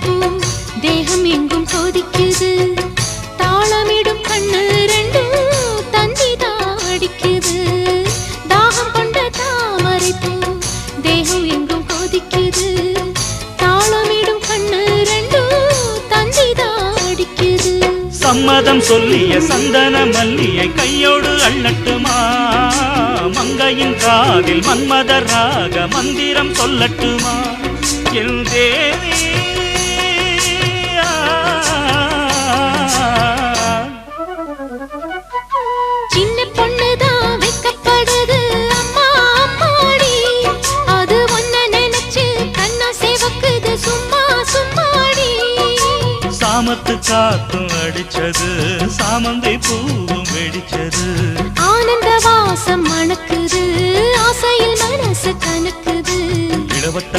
தாமரைப்பூ தேகம் எங்கும் கொதிக்குது தாளமிடும் கண்ணு ரெண்டும் தந்திதான் அடிக்குது தாகம் கொண்ட தாமரைப்பூ தேகம் எங்கும் கொதிக்குது தாளமிடும் கண்ணு ரெண்டும் தந்திதான் அடிக்குது சம்மதம் சொல்லிய சந்தன மல்லியை கையோடு அள்ளட்டுமா மங்கையின் காதில் மன்மதராக மந்திரம் சொல்லட்டுமா என் தேவி சின்ன பொண்ணுதான் வெக்கப்படுது அம்மா அம்மாடி அது ஒன்ன நினைச்சு கண்ணா சேவக்குது சும்மா சும்மாடி சாமத்து காத்தும் அடிச்சது சாமந்தை பூவும் வெடிச்சது ஆனந்த வாசம் மணக்குது ஆசையில் மனசு கணக்குது இளவட்ட